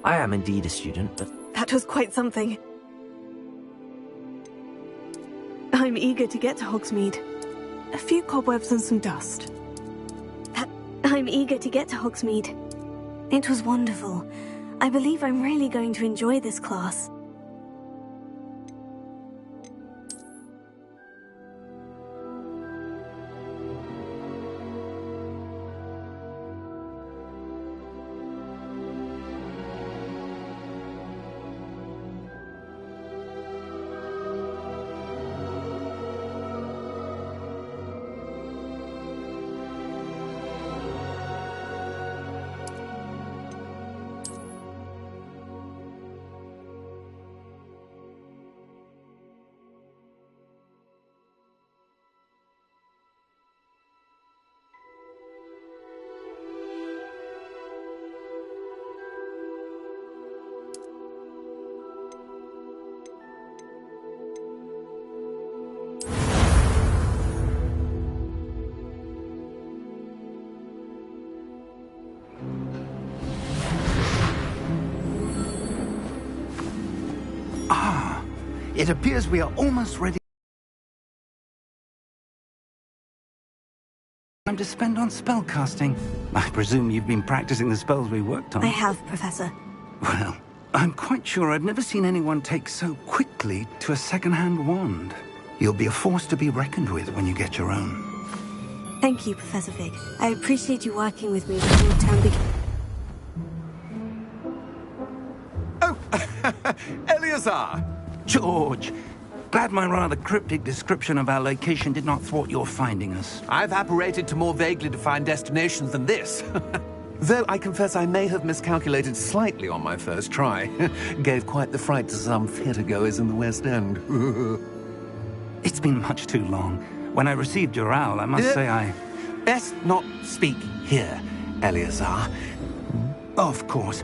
I am indeed a student, but... That was quite something. I'm eager to get to Hogsmeade. A few cobwebs and some dust. I'm eager to get to Hogsmeade. It was wonderful. I believe I'm really going to enjoy this class. It appears we are almost ready. Time to spend on spellcasting. I presume you've been practicing the spells we worked on. I have, Professor. Well, I'm quite sure I've never seen anyone take so quickly to a second-hand wand. You'll be a force to be reckoned with when you get your own. Thank you, Professor Fig. I appreciate you working with me before term begins. Oh, Eleazar! George, glad my rather cryptic description of our location did not thwart your finding us. I've apparated to more vaguely defined destinations than this. Though I confess I may have miscalculated slightly on my first try. Gave quite the fright to some theatre-goers in the West End. It's been much too long. When I received your owl, I must say I... Best not speak here, Eleazar. Of course.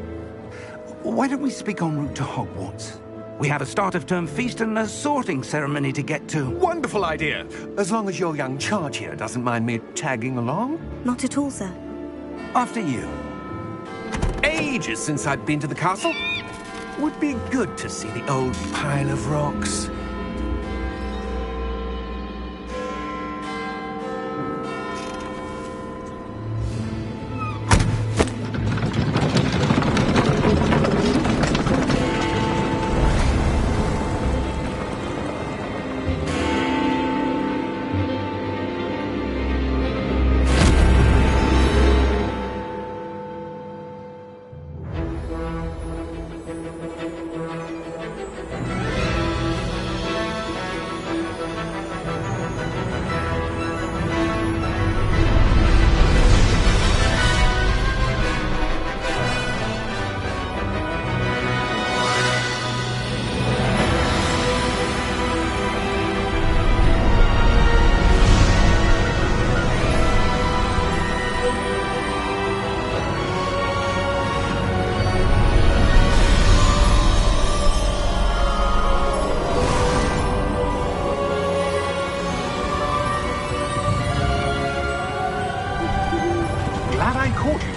Why don't we speak en route to Hogwarts? We have a start-of-term feast and a sorting ceremony to get to. Wonderful idea! As long as your young charge here doesn't mind me tagging along. Not at all, sir. After you. Ages since I'd been to the castle. Would be good to see the old pile of rocks.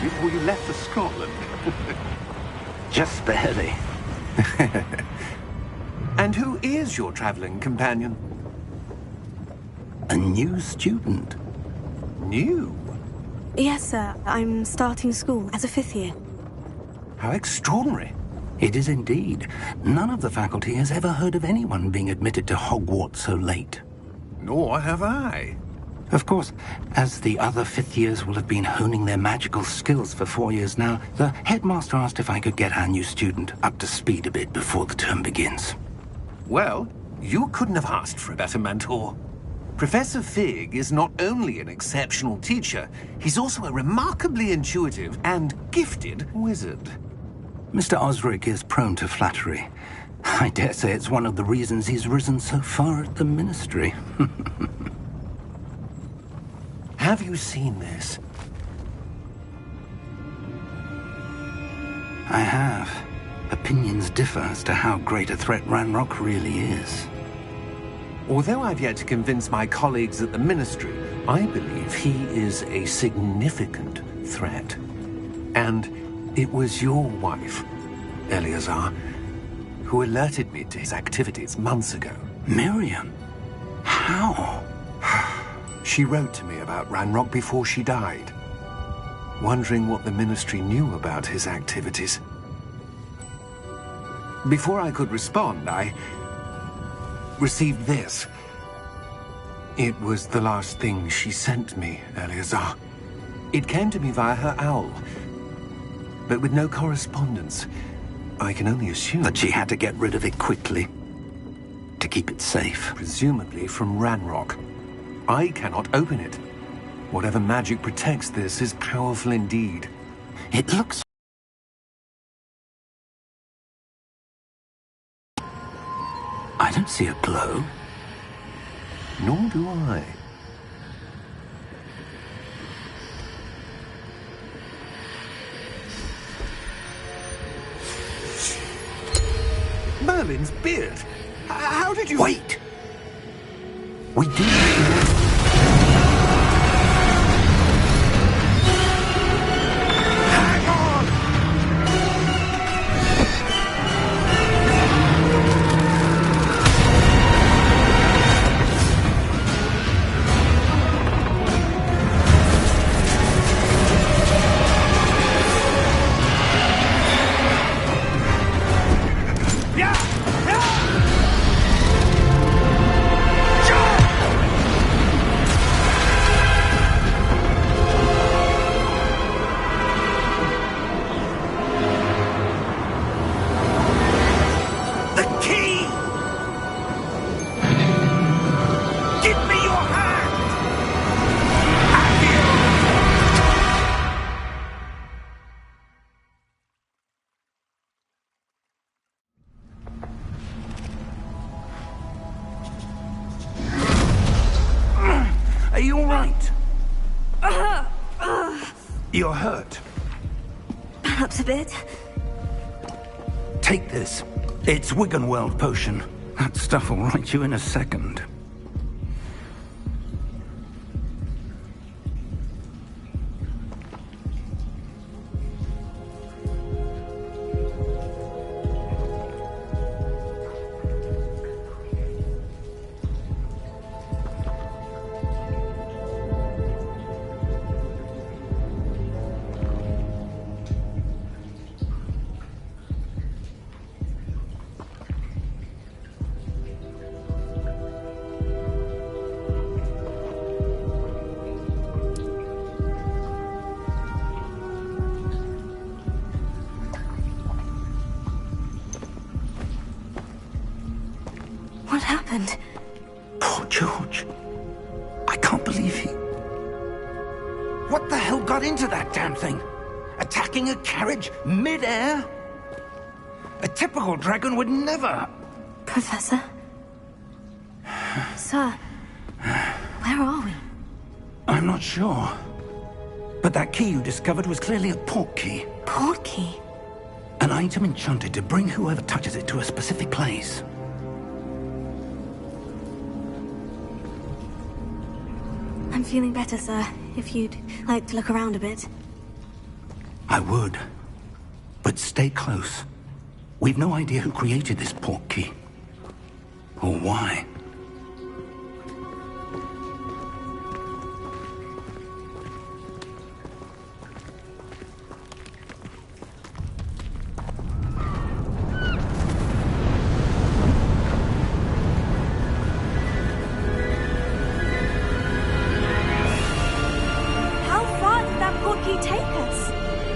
Before you left for Scotland. Just barely. And who is your traveling companion? A new student. New? Yes, sir. I'm starting school as a 5th year. How extraordinary. It is indeed. None of the faculty has ever heard of anyone being admitted to Hogwarts so late. Nor have I. Of course, as the other 5th years will have been honing their magical skills for 4 years now, the headmaster asked if I could get our new student up to speed a bit before the term begins. Well, you couldn't have asked for a better mentor. Professor Fig is not only an exceptional teacher, he's also a remarkably intuitive and gifted wizard. Mr. Osric is prone to flattery. I dare say it's one of the reasons he's risen so far at the ministry. Have you seen this? I have. Opinions differ as to how great a threat Ranrock really is. Although I've yet to convince my colleagues at the Ministry, I believe he is a significant threat. And it was your wife Eleazar, who alerted me to his activities months ago. Miriam? How? She wrote to me about Ranrock before she died, wondering what the Ministry knew about his activities. Before I could respond, I received this. It was the last thing she sent me, Eleazar. It came to me via her owl, but with no correspondence. I can only assume that she had to get rid of it quickly, to keep it safe. Presumably from Ranrock. I cannot open it. Whatever magic protects this is powerful indeed. It looks... I don't see a glow. Nor do I. Merlin's beard. How did you... Wait! We did... Are you all right? You're hurt. Perhaps a bit. Take this. It's Wiggenweld potion. That stuff will right you in a second. What happened? Poor George. I can't believe he... What the hell got into that damn thing? Attacking a carriage mid-air? A typical dragon would never... Professor? Sir, where are we? I'm not sure. But that key you discovered was clearly a port key. Port key? An item enchanted to bring whoever touches it to a specific place. I'm feeling better, sir. If you'd like to look around a bit. I would. But stay close. We've no idea who created this port key. Or why.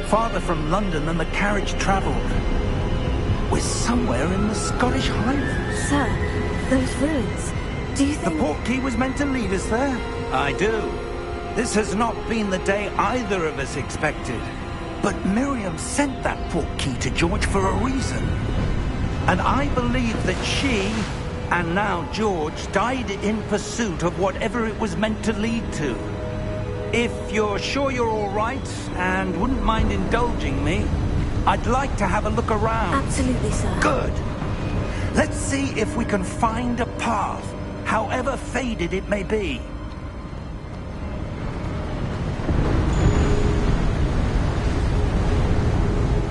Farther from London than the carriage travelled. We're somewhere in the Scottish Highlands. Sir, those ruins. Do you think... The port key was meant to lead us there? I do. This has not been the day either of us expected. But Miriam sent that port key to George for a reason. And I believe that she, and now George, died in pursuit of whatever it was meant to lead to. If you're sure you're all right, and wouldn't mind indulging me, I'd like to have a look around. Absolutely, sir. Good. Let's see if we can find a path, however faded it may be.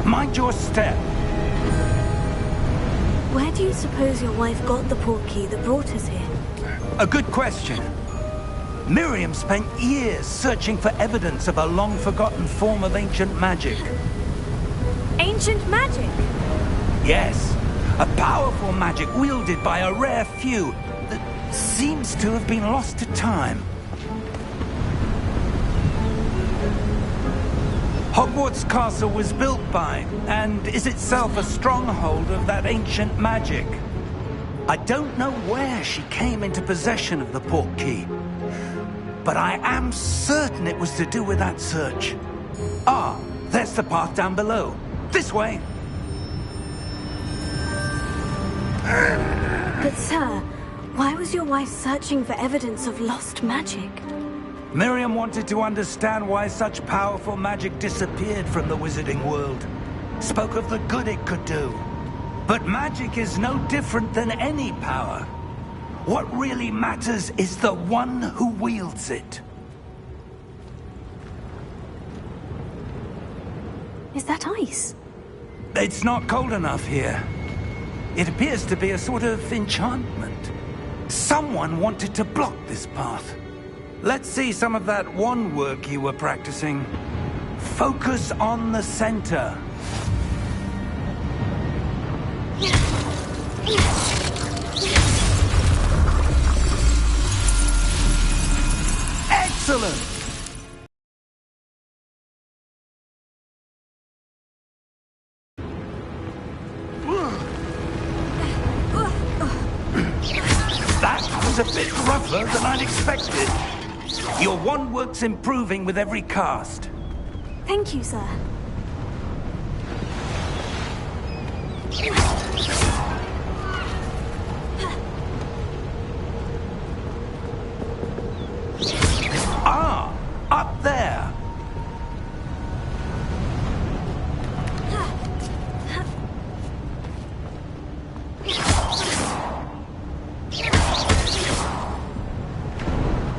Mind your step. Where do you suppose your wife got the portkey that brought us here? A good question. Miriam spent years searching for evidence of a long-forgotten form of ancient magic. Ancient magic? Yes, a powerful magic wielded by a rare few that seems to have been lost to time. Hogwarts Castle was built by, and is itself a stronghold of that ancient magic. I don't know where she came into possession of the portkey, but I am certain it was to do with that search. Ah, there's the path down below. This way! But sir, why was your wife searching for evidence of lost magic? Miriam wanted to understand why such powerful magic disappeared from the wizarding world. Spoke of the good it could do. But magic is no different than any power. What really matters is the one who wields it. Is that ice? It's not cold enough here. It appears to be a sort of enchantment. Someone wanted to block this path. Let's see some of that wand work you were practicing. Focus on the center. Excellent! That was a bit rougher than I'd expected. Your wand work's improving with every cast. Thank you, sir. Ah, up there.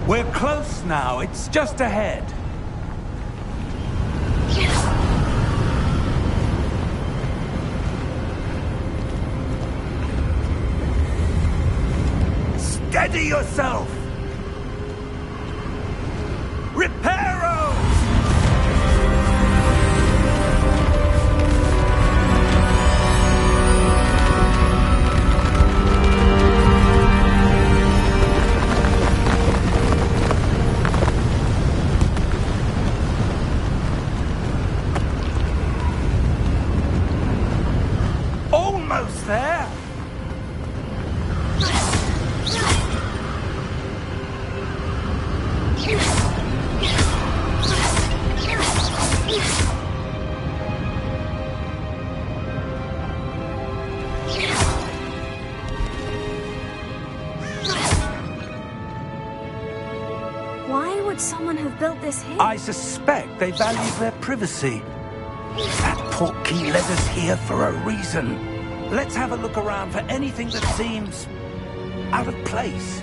We're close now. It's just ahead. Steady yourself! Reparo! Almost there! Why would someone have built this here? I suspect they value their privacy. That portkey led us here for a reason. Let's have a look around for anything that seems out of place.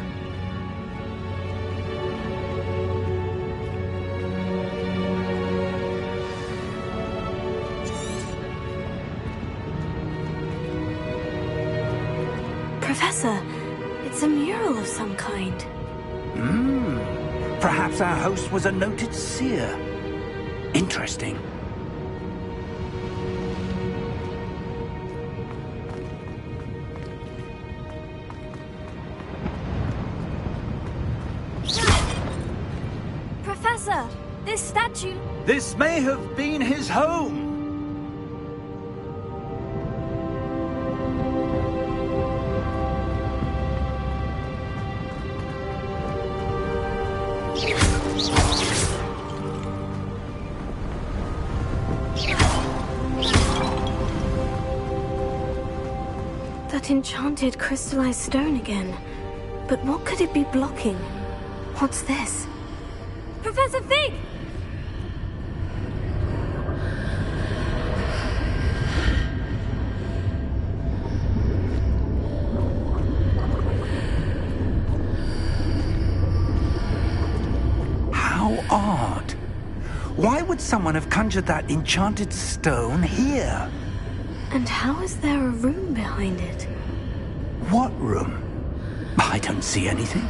Professor, it's a mural of some kind. Perhaps our host was a noted seer. Interesting. Professor, this statue... This may have been his home. That enchanted crystallized stone again. But what could it be blocking? What's this? Professor Fig! How odd. Why would someone have conjured that enchanted stone here? And how is there a room behind it? What room? I don't see anything.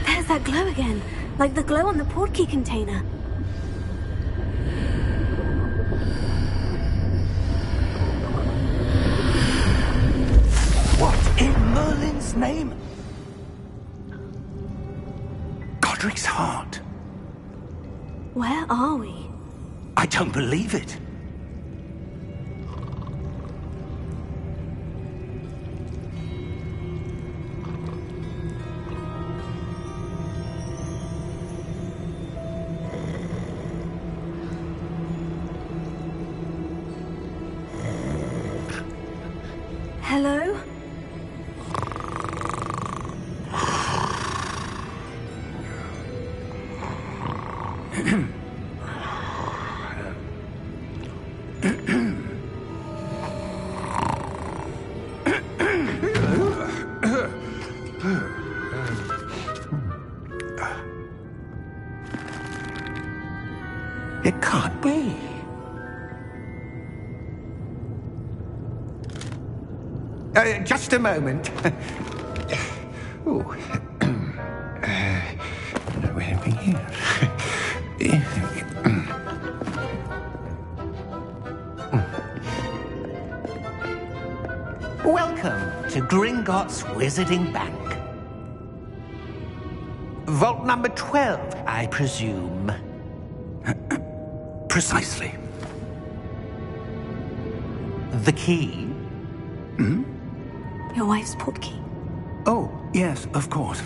There's that glow again, like the glow on the portkey container. What in Merlin's name? Godric's heart. Where are we? I don't believe it. Hello? It can't be. Just a moment. Oh. Where are we here? Welcome to Gringotts Wizarding Bank. Vault number 12, I presume. Precisely. The key? Your wife's portkey. Oh, yes, of course.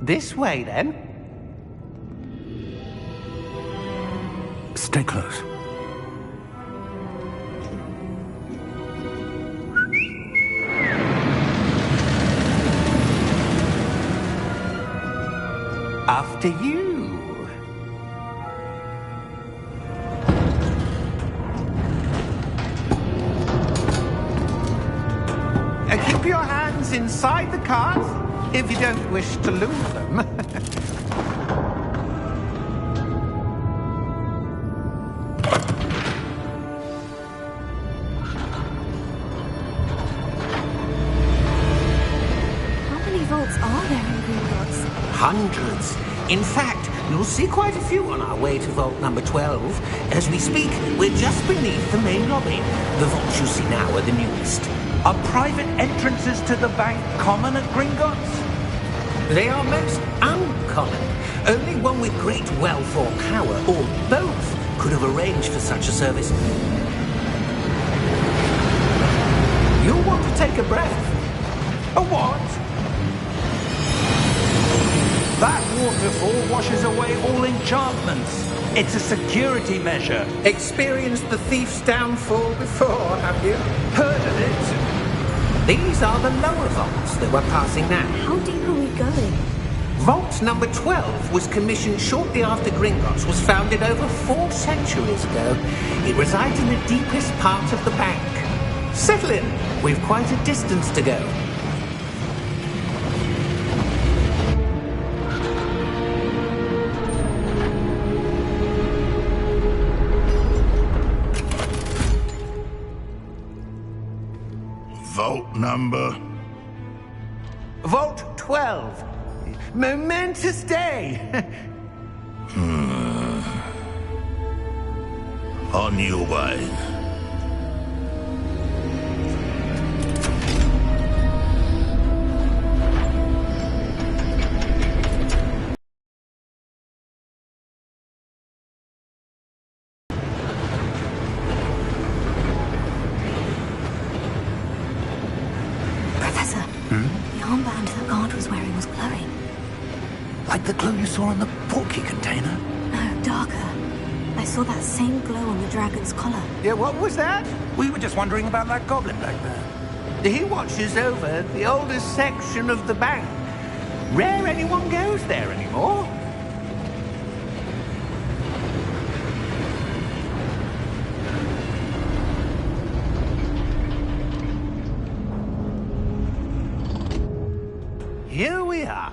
This way, then. Stay close. After you. Keep your hands inside the cart if you don't wish to lose them. How many vaults are there in Gringotts? Hundreds. In fact, you'll see quite a few on our way to vault number 12. As we speak, we're just beneath the main lobby. The vaults you see now are the newest. Are private entrances to the bank common at Gringotts? They are most uncommon. Only one with great wealth or power, or both, could have arranged for such a service. You'll want to take a breath. A what? That waterfall washes away all enchantments. It's a security measure. Experienced the thief's downfall before, have you? Heard of it? These are the lower vaults that we're passing now. How deep are we going? Vault number 12 was commissioned shortly after Gringotts was founded over 4 centuries ago. It resides in the deepest part of the bank. Settle in. We've quite a distance to go. Vault number? Vault 12. Momentous day. On your way. Professor, the armband the guard was wearing was glowing. Like the glow you saw on the portkey container? No, darker. I saw that same glow on the dragon's collar. Yeah, what was that? We were just wondering about that goblin back there. He watches over the oldest section of the bank. Rare anyone goes there anymore. Here we are.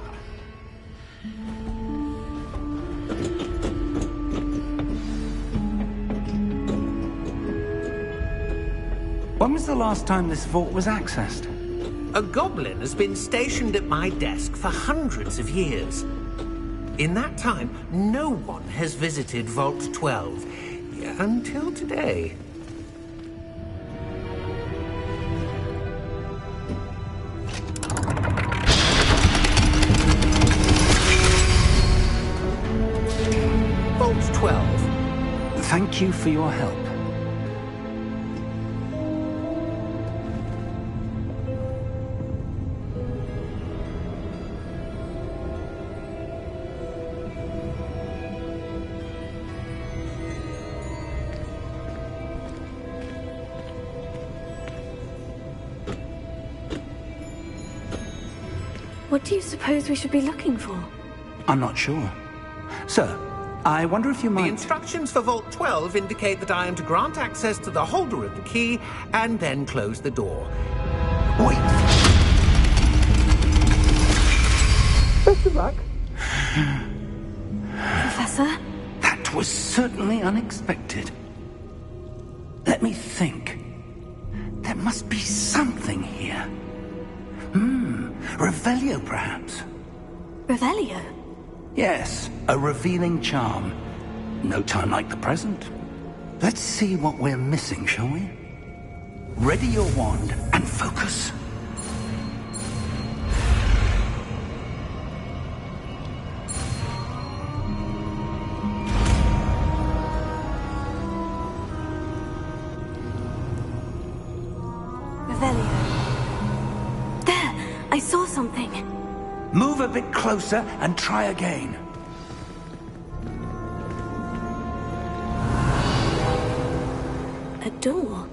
When was the last time this vault was accessed? A goblin has been stationed at my desk for hundreds of years. In that time, no one has visited Vault 12 until today. Vault 12. Thank you for your help. What do you suppose we should be looking for? I'm not sure. Sir, I wonder if you might... The instructions for Vault 12 indicate that I am to grant access to the holder of the key and then close the door. Wait! Best of luck. Professor? That was certainly unexpected. Let me think. There must be something here. Revelio, perhaps? Revelio? Yes, a revealing charm. No time like the present. Let's see what we're missing, shall we? Ready your wand and focus. Revelio. There! I saw something. Move a bit closer and try again. A door.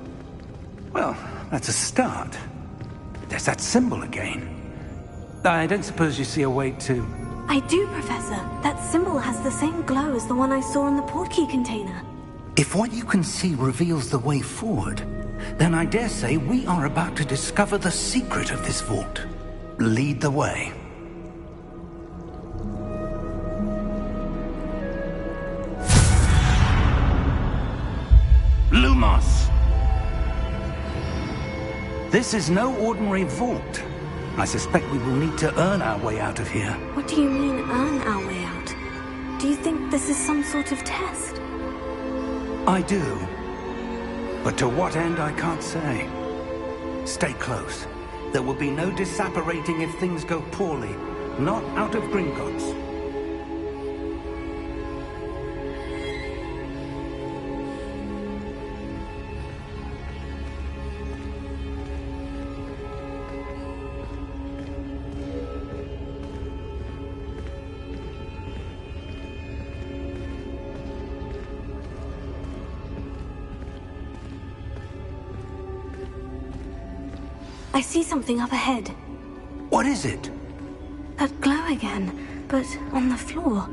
Well, that's a start. There's that symbol again. I don't suppose you see a way to... I do, Professor. That symbol has the same glow as the one I saw in the portkey container. If what you can see reveals the way forward, then I dare say we are about to discover the secret of this vault. Lead the way. Lumos! This is no ordinary vault. I suspect we will need to earn our way out of here. What do you mean, earn our way out? Do you think this is some sort of test? I do. But to what end, I can't say. Stay close. There will be no disapparating if things go poorly. Not out of Gringotts. I see something up ahead. What is it? That glow again, but on the floor.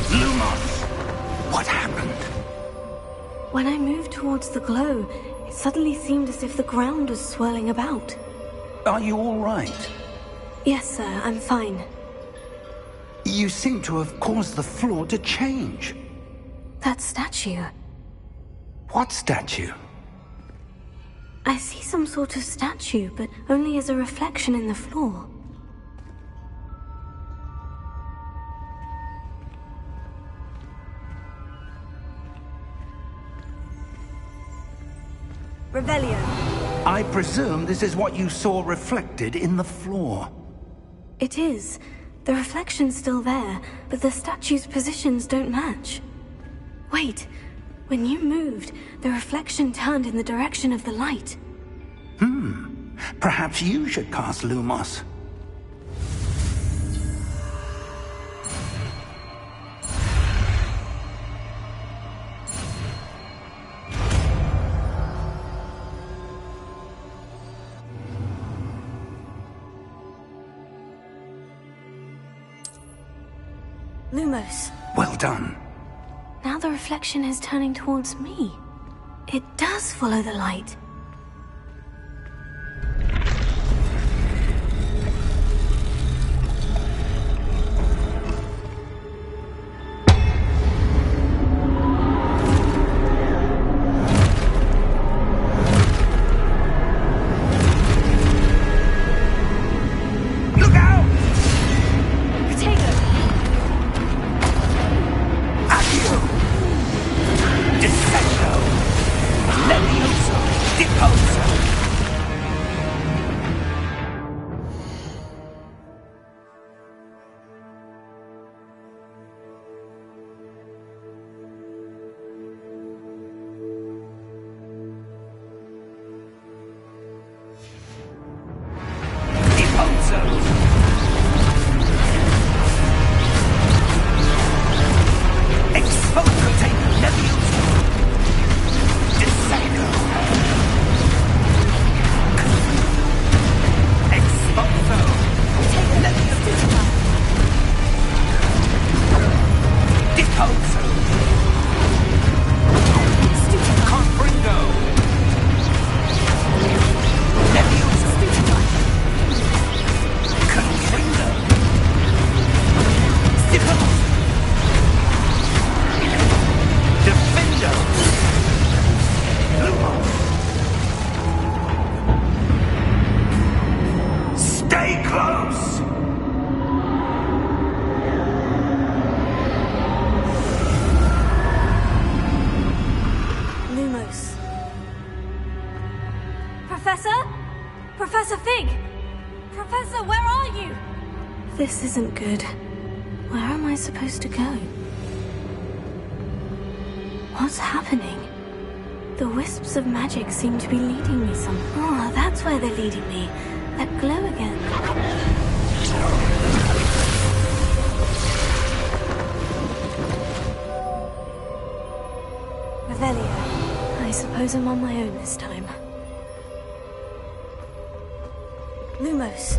Lumos! What happened? When I moved towards the glow, it suddenly seemed as if the ground was swirling about. Are you all right? Yes, sir, I'm fine. You seem to have caused the floor to change. That statue. What statue? I see some sort of statue, but only as a reflection in the floor. Revelio. I presume this is what you saw reflected in the floor. It is. The reflection's still there, but the statue's positions don't match. Wait, when you moved, the reflection turned in the direction of the light. Perhaps you should cast Lumos. Lumos. Well done. Now the reflection is turning towards me. It does follow the light. Professor, where are you? This isn't good. Where am I supposed to go? What's happening? The wisps of magic seem to be leading me somewhere. Oh, that's where they're leading me. That glow again. Revelio. I suppose I'm on my own this time. Lumos.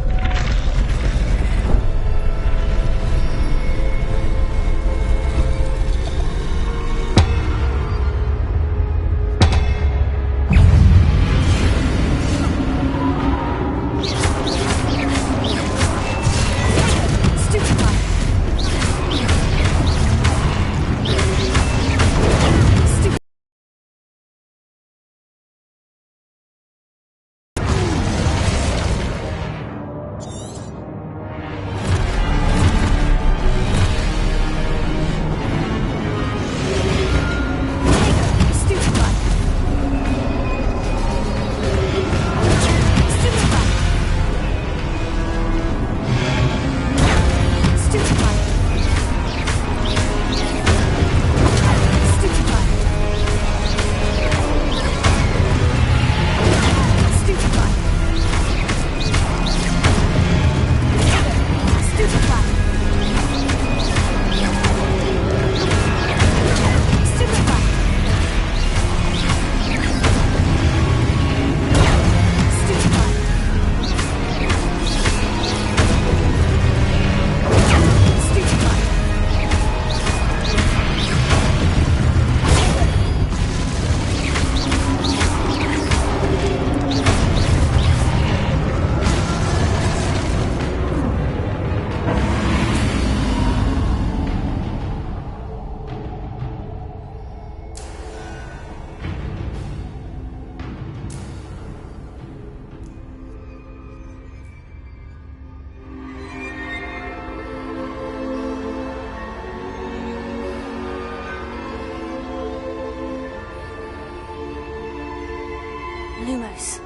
Lumos.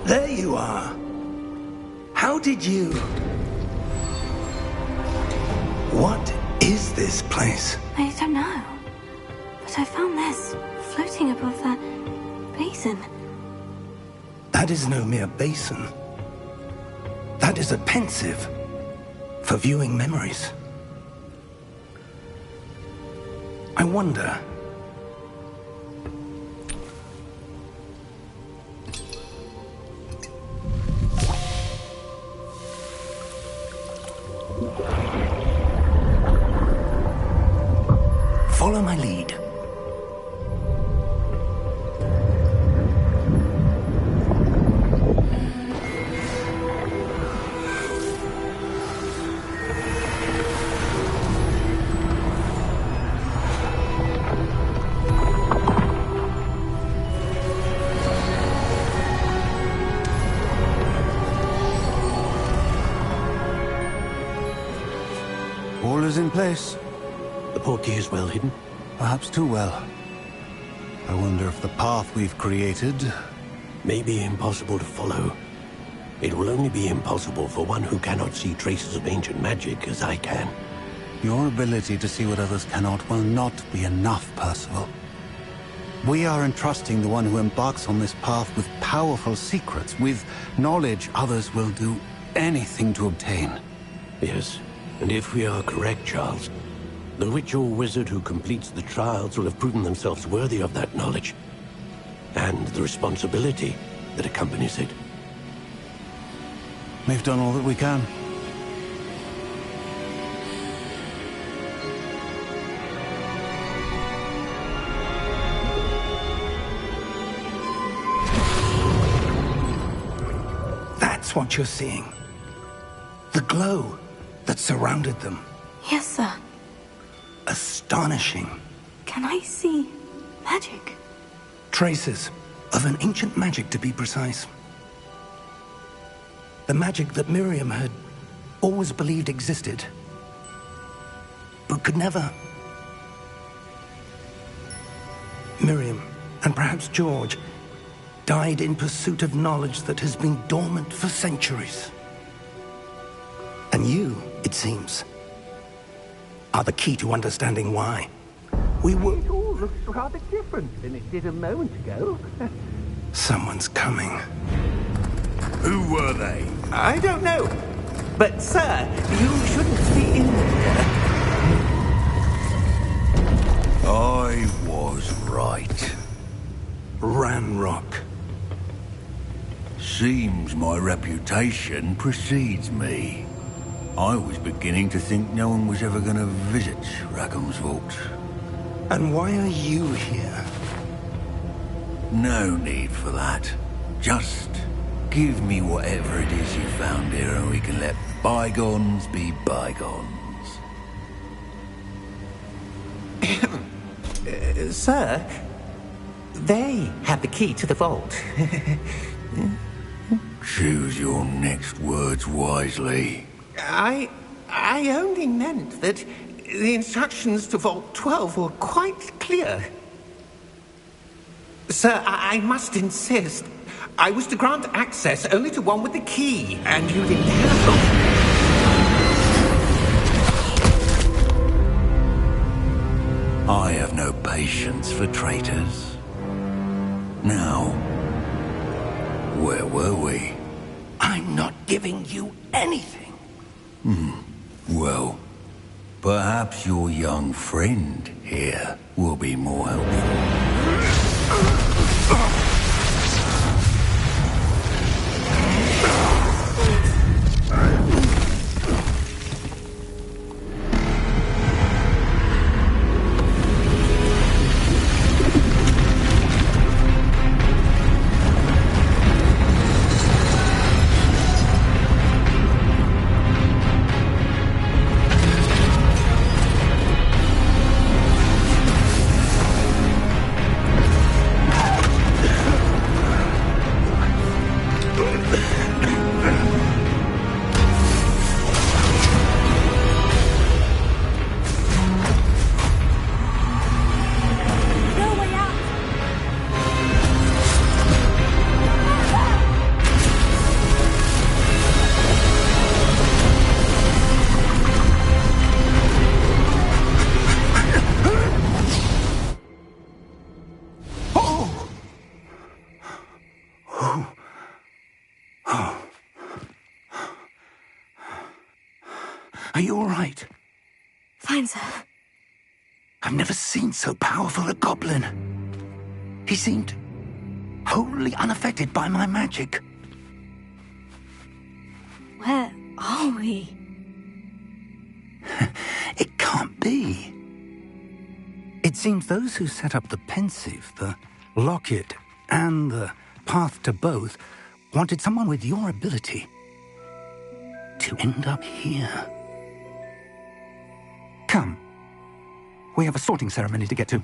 There you are. How did you... What is this place? I don't know. But I found this floating above that basin. That is no mere basin. That is a pensive for viewing memories. I wonder... Follow my lead. All is in place. The portkey is well hidden. Perhaps too well. I wonder if the path we've created... May be impossible to follow. It will only be impossible for one who cannot see traces of ancient magic as I can. Your ability to see what others cannot will not be enough, Percival. We are entrusting the one who embarks on this path with powerful secrets, with knowledge others will do anything to obtain. Yes, and if we are correct, Charles, the witch or wizard who completes the trials will have proven themselves worthy of that knowledge, and the responsibility that accompanies it. We've done all that we can. That's what you're seeing. The glow that surrounded them. Yes, sir. Astonishing. Can I see magic? Traces of an ancient magic, to be precise. The magic that Miriam had always believed existed, but could never. Miriam, and perhaps George, died in pursuit of knowledge that has been dormant for centuries. And you, it seems, are the key to understanding why. We were... It all looks rather different than it did a moment ago. Someone's coming. Who were they? I don't know. But, sir, you shouldn't be in here. I was right. Ranrock. Seems my reputation precedes me. I was beginning to think no one was ever going to visit Rackham's vault. And why are you here? No need for that. Just give me whatever it is you found here and we can let bygones be bygones. Sir, they have the key to the vault. Choose your next words wisely. I only meant that the instructions to Vault 12 were quite clear. Sir, I must insist. I was to grant access only to one with the key, and you didn't have them. I have no patience for traitors. Now, where were we? I'm not giving you anything. Well, perhaps your young friend here will be more helpful. Are you all right? Fine, sir. I've never seen so powerful a goblin. He seemed wholly unaffected by my magic. Where are we? It can't be. It seems those who set up the pensive, the locket, and the path to both wanted someone with your ability to end up here. Come. We have a sorting ceremony to get to.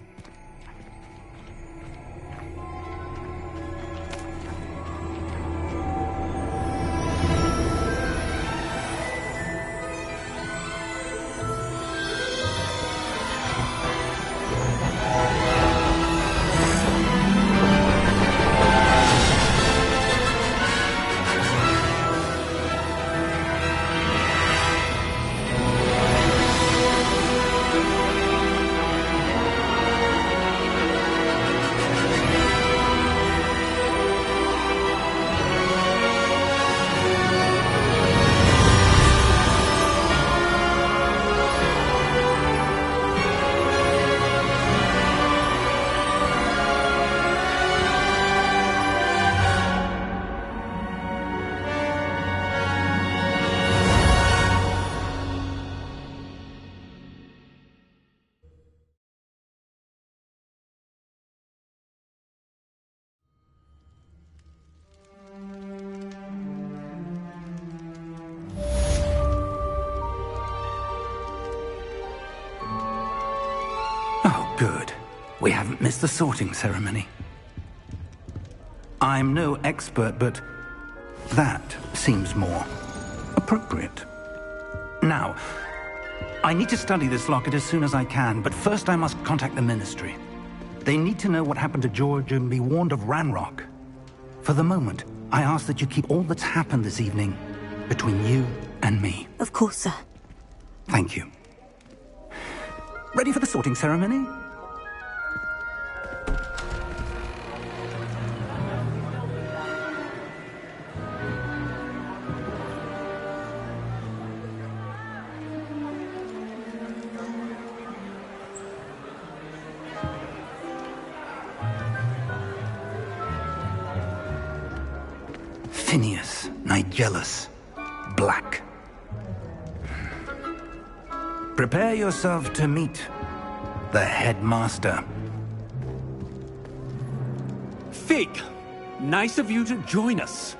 We haven't missed the sorting ceremony. I'm no expert, but that seems more appropriate. Now, I need to study this locket as soon as I can, but first I must contact the Ministry. They need to know what happened to George and be warned of Ranrock. For the moment, I ask that you keep all that's happened this evening between you and me. Of course, sir. Thank you. Ready for the sorting ceremony? Phineas, Nigellus, Black. Prepare yourself to meet the headmaster. Fig, nice of you to join us.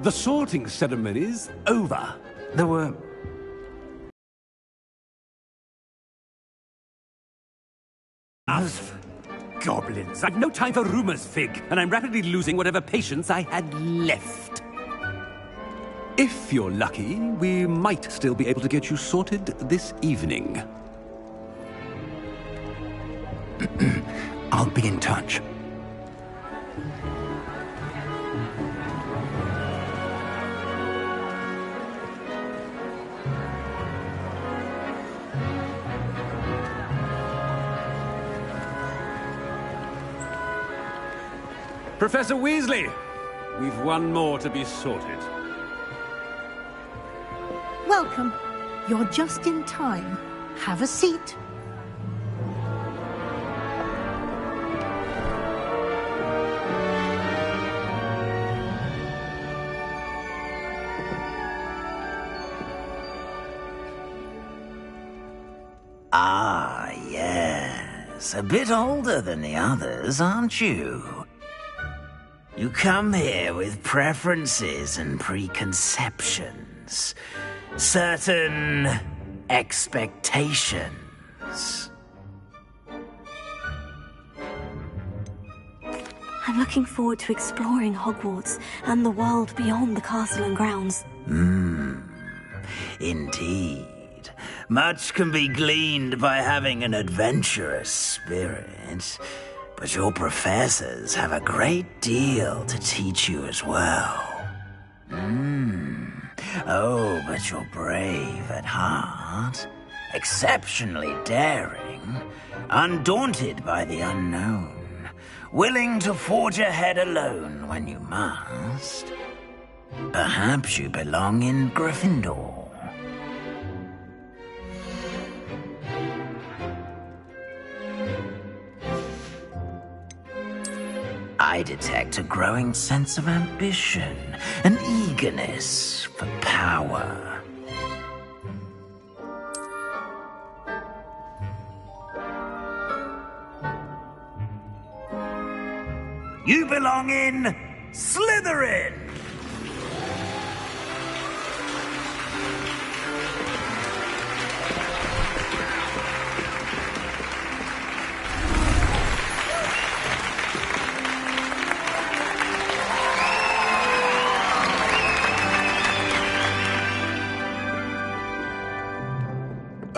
The sorting ceremony's over. There were... Goblins. I've no time for rumors, Fig, and I'm rapidly losing whatever patience I had left. If you're lucky, we might still be able to get you sorted this evening. I'll be in touch. Professor Weasley, we've one more to be sorted. Welcome. You're just in time. Have a seat. Ah, yes. A bit older than the others, aren't you? You come here with preferences and preconceptions. Certain expectations. I'm looking forward to exploring Hogwarts and the world beyond the castle and grounds. Indeed. Much can be gleaned by having an adventurous spirit, but your professors have a great deal to teach you as well. Oh, but you're brave at heart, exceptionally daring, undaunted by the unknown, willing to forge ahead alone when you must. Perhaps you belong in Gryffindor. I detect a growing sense of ambition, an eagerness for power. You belong in Slytherin!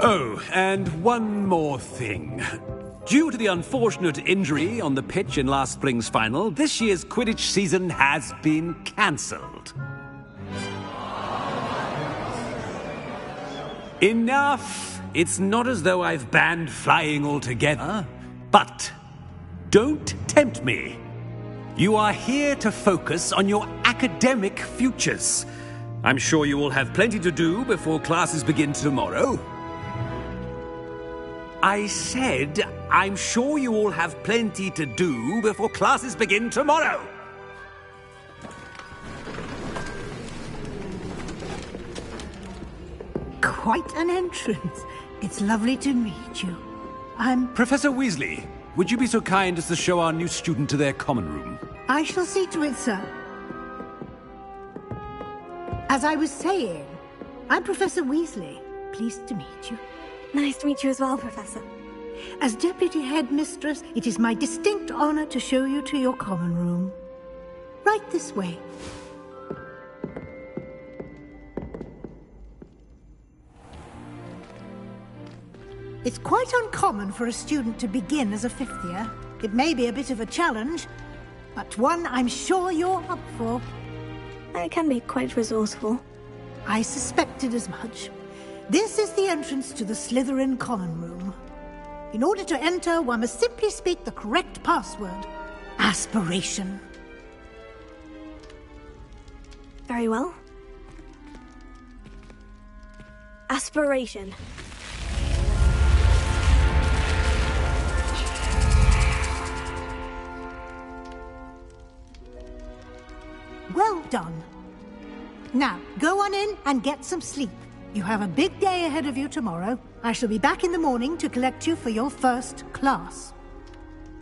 Oh, and one more thing. Due to the unfortunate injury on the pitch in last spring's final, this year's Quidditch season has been cancelled. Enough! It's not as though I've banned flying altogether, but don't tempt me. You are here to focus on your academic futures. I'm sure you will have plenty to do before classes begin tomorrow. I said, I'm sure you all have plenty to do before classes begin tomorrow. Quite an entrance. It's lovely to meet you. I'm... Professor Weasley, would you be so kind as to show our new student to their common room? I shall see to it, sir. As I was saying, I'm Professor Weasley. Pleased to meet you. Nice to meet you as well, Professor. As Deputy Headmistress, it is my distinct honor to show you to your common room. Right this way. It's quite uncommon for a student to begin as a fifth year. It may be a bit of a challenge, but one I'm sure you're up for. I can be quite resourceful. I suspected as much. This is the entrance to the Slytherin common room. In order to enter, one must simply speak the correct password. Aspiration. Very well. Aspiration. Well done. Now, go on in and get some sleep. You have a big day ahead of you tomorrow. I shall be back in the morning to collect you for your first class.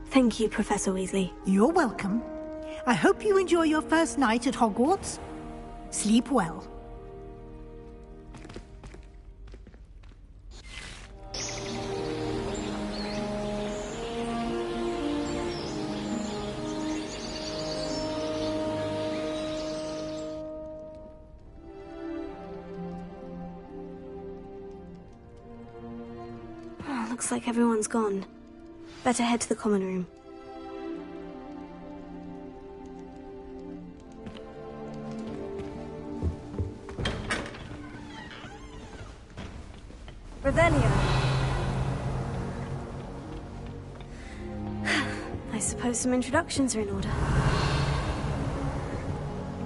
Thank you, Professor Weasley. You're welcome. I hope you enjoy your first night at Hogwarts. Sleep well. Looks like everyone's gone. Better head to the common room. Revelio. I suppose some introductions are in order.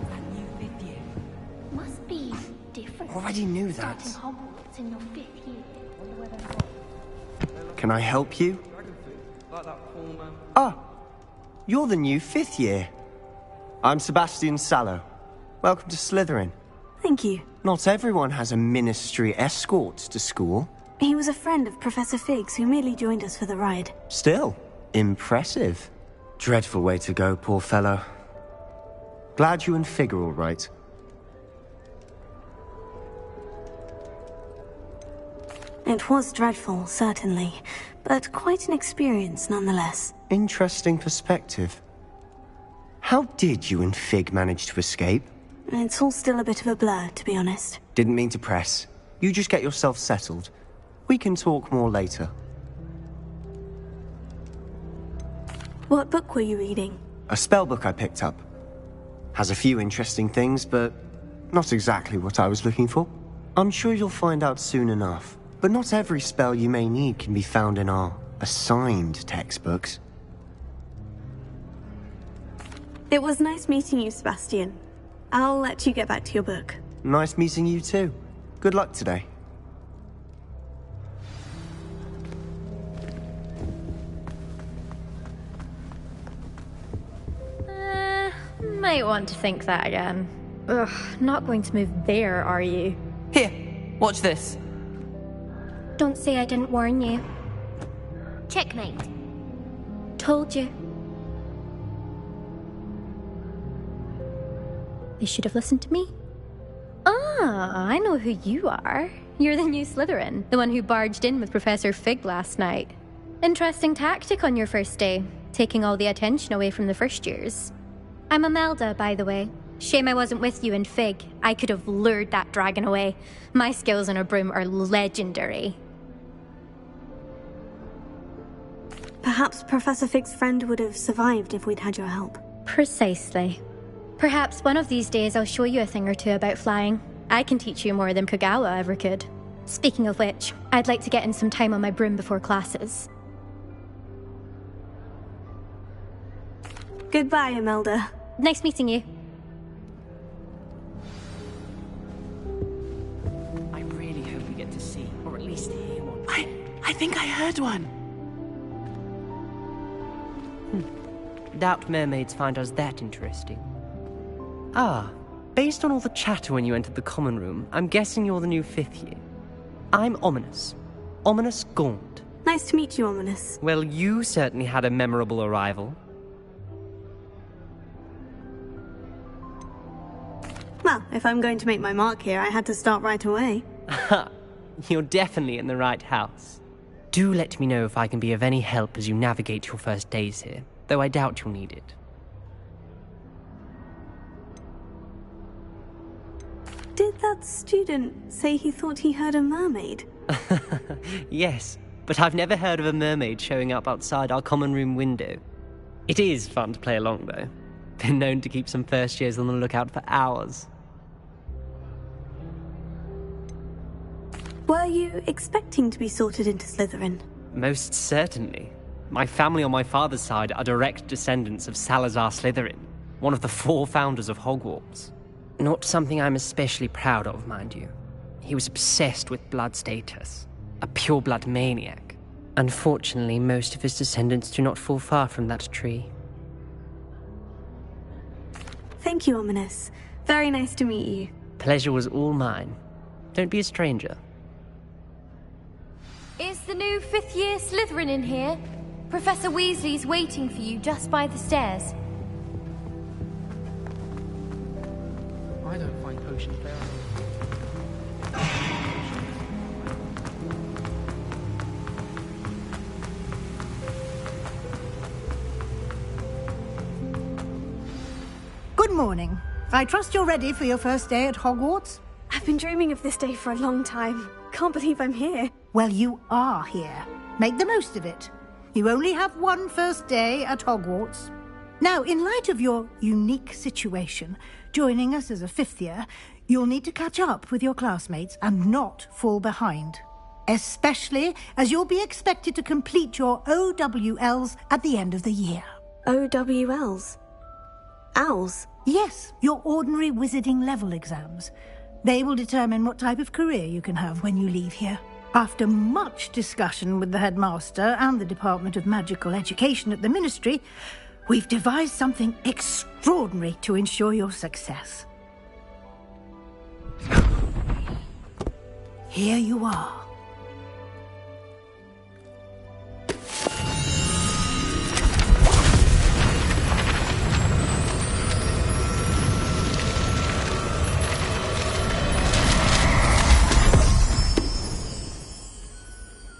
That new fifth year must be different. Already knew that. Starting Hogwarts in your fifth year. Wonder whether Can I help you? Ah, you're the new fifth year. I'm Sebastian Sallow. Welcome to Slytherin. Thank you. Not everyone has a ministry escort to school. He was a friend of Professor Fig's who merely joined us for the ride. Still, impressive. Dreadful way to go, poor fellow. Glad you and Fig are all right. It was dreadful, certainly, but quite an experience nonetheless. Interesting perspective. How did you and Fig manage to escape? It's all still a bit of a blur, to be honest. Didn't mean to press. You just get yourself settled. We can talk more later. What book were you reading? A spellbook I picked up. Has a few interesting things, but not exactly what I was looking for. I'm sure you'll find out soon enough. But not every spell you may need can be found in our assigned textbooks. It was nice meeting you, Sebastian. I'll let you get back to your book. Nice meeting you too. Good luck today. Might want to think that again. Ugh, not going to move there, are you? Here, watch this. Don't say I didn't warn you. Checkmate. Told you. They should have listened to me. Ah, I know who you are. You're the new Slytherin, the one who barged in with Professor Fig last night. Interesting tactic on your first day, taking all the attention away from the first years. I'm Imelda, by the way. Shame I wasn't with you in Fig. I could have lured that dragon away. My skills on a broom are legendary. Perhaps Professor Fig's friend would have survived if we'd had your help. Precisely. Perhaps one of these days I'll show you a thing or two about flying. I can teach you more than Kogawa ever could. Speaking of which, I'd like to get in some time on my broom before classes. Goodbye, Imelda. Nice meeting you. I really hope we get to see, or at least hear one. I think I heard one. Doubt mermaids find us that interesting. Ah, based on all the chatter when you entered the common room, I'm guessing you're the new fifth year. I'm Ominous. Ominous Gaunt. Nice to meet you, Ominous. Well, you certainly had a memorable arrival. Well, if I'm going to make my mark here, I had to start right away. You're definitely in the right house. Do let me know if I can be of any help as you navigate your first days here, though I doubt you'll need it. Did that student say he thought he heard a mermaid? Yes, but I've never heard of a mermaid showing up outside our common room window. It is fun to play along, though. Been known to keep some first years on the lookout for hours. Were you expecting to be sorted into Slytherin? Most certainly. My family on my father's side are direct descendants of Salazar Slytherin, one of the 4 founders of Hogwarts. Not something I'm especially proud of, mind you. He was obsessed with blood status, a pure-blood maniac. Unfortunately, most of his descendants do not fall far from that tree. Thank you, Ominous. Very nice to meet you. Pleasure was all mine. Don't be a stranger. Is the new 5th year Slytherin in here? Professor Weasley's waiting for you just by the stairs. I don't find potions very Good morning. I trust you're ready for your first day at Hogwarts? I've been dreaming of this day for a long time. Can't believe I'm here. Well, you are here. Make the most of it. You only have one first day at Hogwarts. Now, in light of your unique situation, joining us as a 5th year, you'll need to catch up with your classmates and not fall behind. Especially as you'll be expected to complete your OWLs at the end of the year. OWLs? Owls? Yes, your ordinary wizarding level exams. They will determine what type of career you can have when you leave here. After much discussion with the headmaster and the Department of Magical Education at the Ministry, we've devised something extraordinary to ensure your success. Here you are.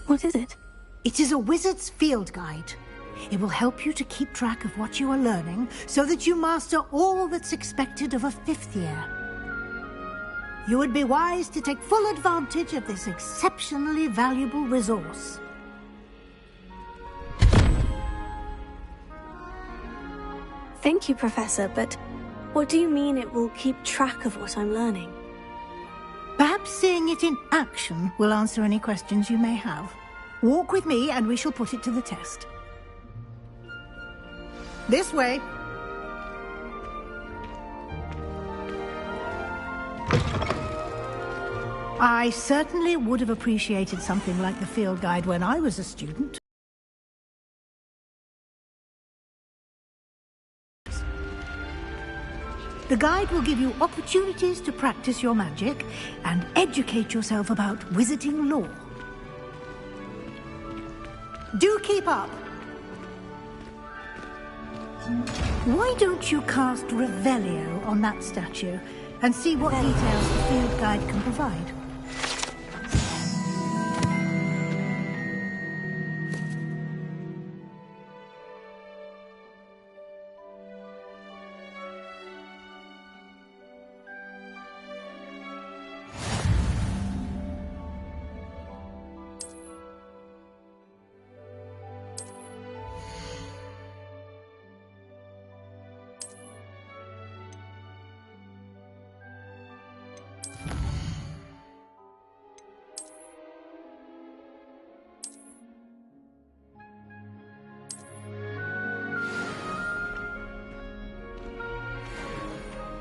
What is it? It is a wizard's field guide. It will help you to keep track of what you are learning so that you master all that's expected of a 5th year. You would be wise to take full advantage of this exceptionally valuable resource. Thank you, Professor, but what do you mean it will keep track of what I'm learning? Perhaps seeing it in action will answer any questions you may have. Walk with me and we shall put it to the test. This way. I certainly would have appreciated something like the field guide when I was a student. The guide will give you opportunities to practice your magic and educate yourself about wizarding lore. Do keep up. Why don't you cast Revelio on that statue and see what details the field guide can provide?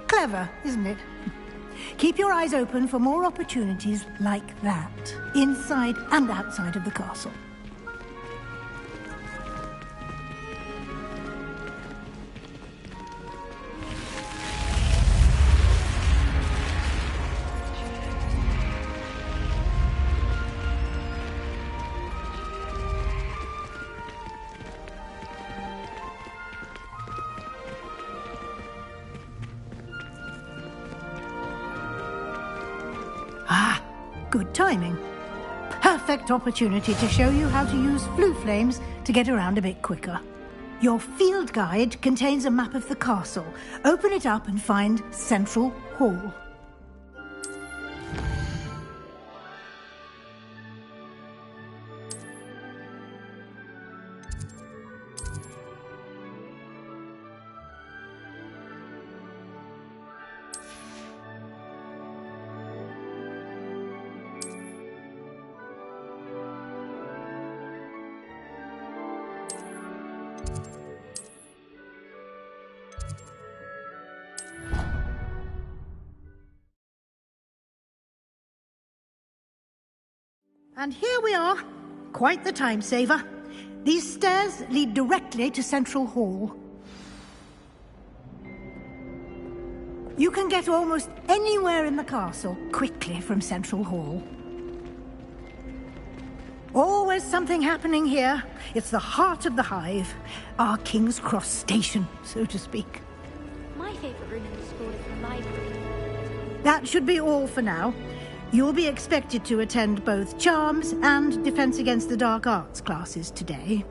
Clever, isn't it? Keep your eyes open for more opportunities like that, inside and outside of the castle. Good timing. Perfect. perfect opportunity to show you how to use flue flames to get around a bit quicker. Your field guide contains a map of the castle. Open it up and find Central Hall. And here we are. Quite the time saver. These stairs lead directly to Central Hall. You can get almost anywhere in the castle quickly from Central Hall. Always something happening here. It's the heart of the hive. Our King's Cross station, so to speak. My favourite room in the school is the library. That should be all for now. You'll be expected to attend both Charms and Defense Against the Dark Arts classes today.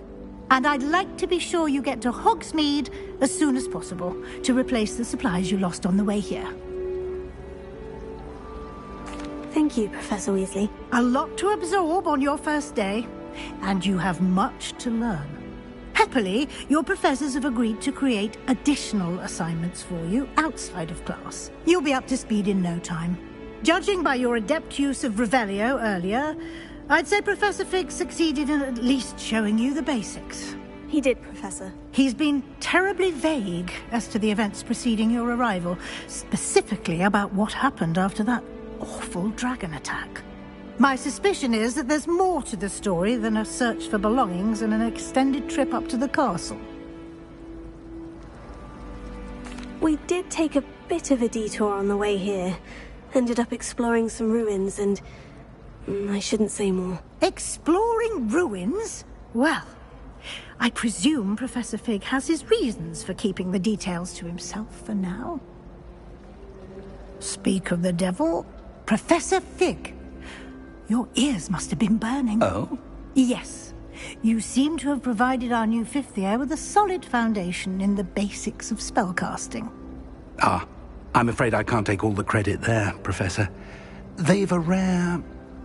And I'd like to be sure you get to Hogsmeade as soon as possible to replace the supplies you lost on the way here. Thank you, Professor Weasley. A lot to absorb on your first day, and you have much to learn. Happily, your professors have agreed to create additional assignments for you outside of class. You'll be up to speed in no time. Judging by your adept use of Revelio earlier, I'd say Professor Fig succeeded in at least showing you the basics. He did, Professor. He's been terribly vague as to the events preceding your arrival, specifically about what happened after that awful dragon attack. My suspicion is that there's more to the story than a search for belongings and an extended trip up to the castle. We did take a bit of a detour on the way here. Ended up exploring some ruins and... I shouldn't say more. Exploring ruins? Well, I presume Professor Fig has his reasons for keeping the details to himself for now. Speak of the devil, Professor Fig. Your ears must have been burning. Oh? Yes. You seem to have provided our new fifth year with a solid foundation in the basics of spellcasting. Ah, I'm afraid I can't take all the credit there, Professor. They've a rare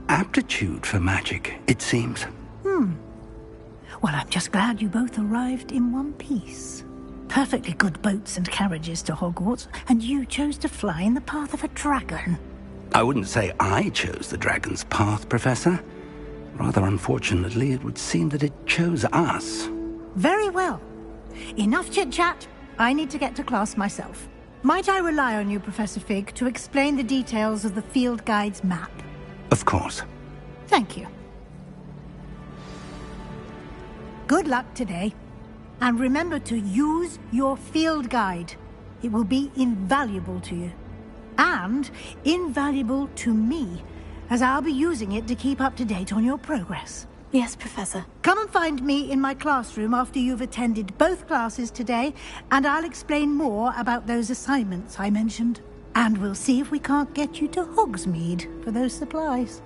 aptitude for magic, it seems. Well, I'm just glad you both arrived in one piece. Perfectly good boats and carriages to Hogwarts, and you chose to fly in the path of a dragon. I wouldn't say I chose the dragon's path, Professor. Rather unfortunately, it would seem that it chose us. Very well. Enough chit-chat. I need to get to class myself. Might I rely on you, Professor Fig, to explain the details of the field guide's map? Of course. Thank you. Good luck today. And remember to use your field guide. It will be invaluable to you. And invaluable to me, as I'll be using it to keep up to date on your progress. Yes, Professor. Come and find me in my classroom after you've attended both classes today, and I'll explain more about those assignments I mentioned. And we'll see if we can't get you to Hogsmeade for those supplies.